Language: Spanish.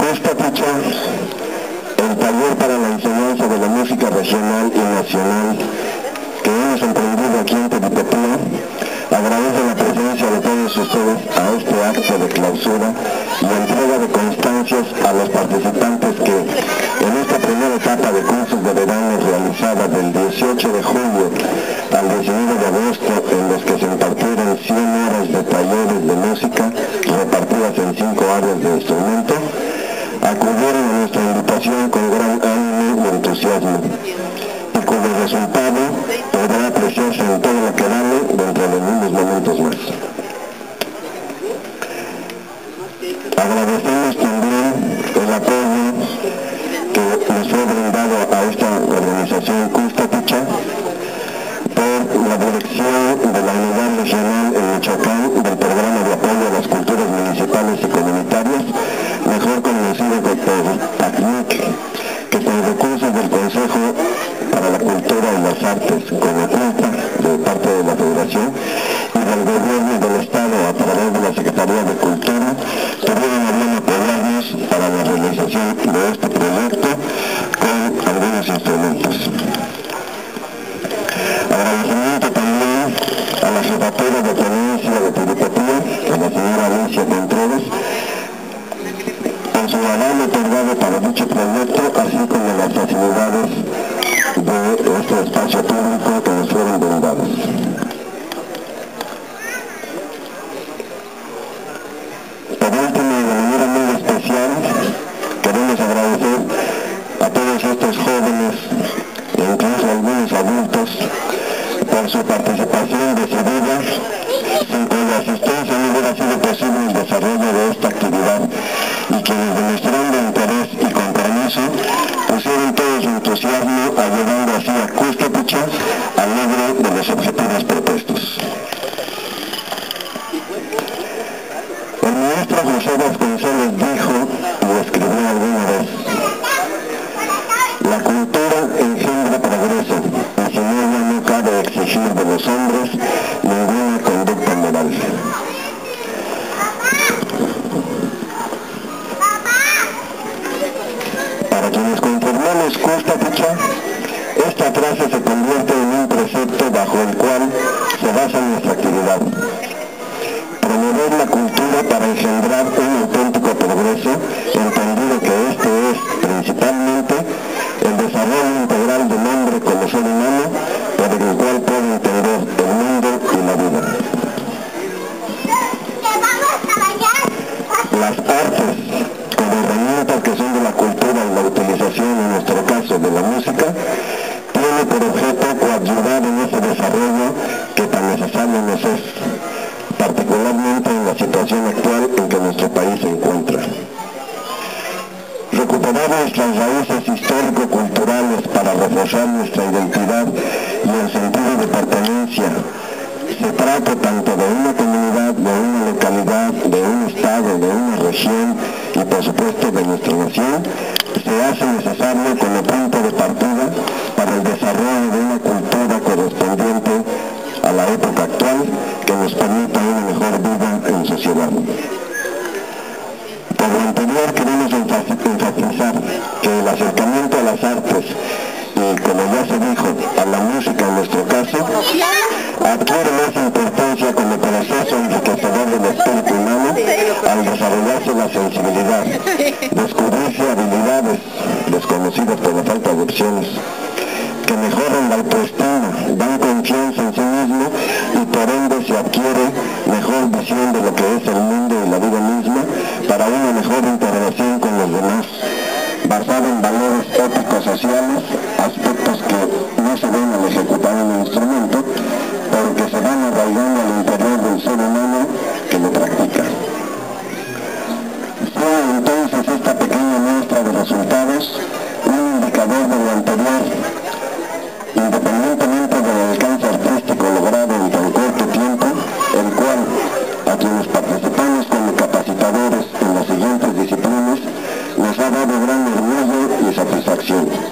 Custapiccha, el taller para la enseñanza de la música regional y nacional que hemos emprendido aquí en Telipetía, agradece la presencia de todos ustedes a este acto de clausura y entrega de constancias a los participantes que en esta primera etapa de cursos de verano realizada del 18 de julio al 19 de agosto, en los que se impartieron 100 horas de talleres de música repartidas en 5 áreas de instrumento, acudieron a nuestra invitación con gran ánimo y entusiasmo, y cuyo resultado podrá apreciarse en todo lo que vale dentro de unos momentos más. Agradecemos también el apoyo que nos fue brindado a esta organización Custapiccha por la dirección de la Unidad Regional en Michoacán del Programa de Apoyo a las Culturas Municipales y Comunitarias, mejor conocido como PACMIC, que con recursos del Consejo para la Cultura y las Artes, con la culpa de parte de la Federación y del Gobierno del Estado a través de la Secretaría de Cultura, tuvieron a bien apoyarnos para la realización de este proyecto con algunos instrumentos. Agradecimiento también a la jefatura de tenencia de Telipetía, a la señora Alicia Contreras, por su aval otorgado para dicho proyecto, así como las facilidades de este espacio público que nos fueron brindados. Por último, de manera muy especial, queremos agradecer a todos estos jóvenes e incluso a algunos adultos por su participación decidida, sin cuya asistencia no hubiera sido posible el desarrollo de esta actividad, y quienes, demostrando interés y compromiso, pusieron todo su entusiasmo, ayudando así a Custapiccha al logro de los objetivos propuestos. El maestro José Vasconcelos dijo y escribió alguna vez: la cultura engendra progreso, y sin ella no cabe exigir de los hombres ninguna conducta moral. Para quienes conformamos Custapiccha, esta frase se convierte en un precepto bajo el cual se basa nuestra actividad: promover la cultura para engendrar un auténtico progreso, entendido que este es principalmente el desarrollo integral del hombre como ser humano, por el cual puede entender el mundo y la vida. Las artes, como herramientas que son de la cultura y la utilización, en nuestro caso, de la música, tiene por objeto coadyuvar en ese desarrollo que tan necesario nos es, particularmente en la situación actual en que nuestro país se encuentra. Recuperar nuestras raíces histórico-culturales para reforzar nuestra identidad y el sentido de pertenencia, se trata tanto de una comunidad, de una localidad, de un estado, de una región y por supuesto de nuestra nación, se hace necesario como punto de partida para el desarrollo de una cultura correspondiente a la época actual que nos permita una mejor vida en sociedad. Por lo anterior, queremos enfatizar que el acercamiento a las artes y, como ya se dijo, a la música en nuestro caso, adquiere más importancia como proceso enriquecedor del espíritu humano al desarrollarse la sensibilidad, descubrirse habilidades desconocidas por la falta de opciones, que mejoran la autoestima, dan confianza en sí mismo y por ende se adquiere mejor visión de lo que es el mundo y la vida misma para una mejor interrelación con los demás, basada en valores éticos sociales, aspectos que no se ven al ejecutar un instrumento, pero que se van arraigando al interior del ser humano que lo practica. Siendo entonces esta pequeña muestra de resultados un indicador de lo anterior, independientemente del alcance artístico logrado en tan corto tiempo, el cual, a quienes participamos como capacitadores en las siguientes disciplinas, nos ha dado gran orgullo y satisfacción.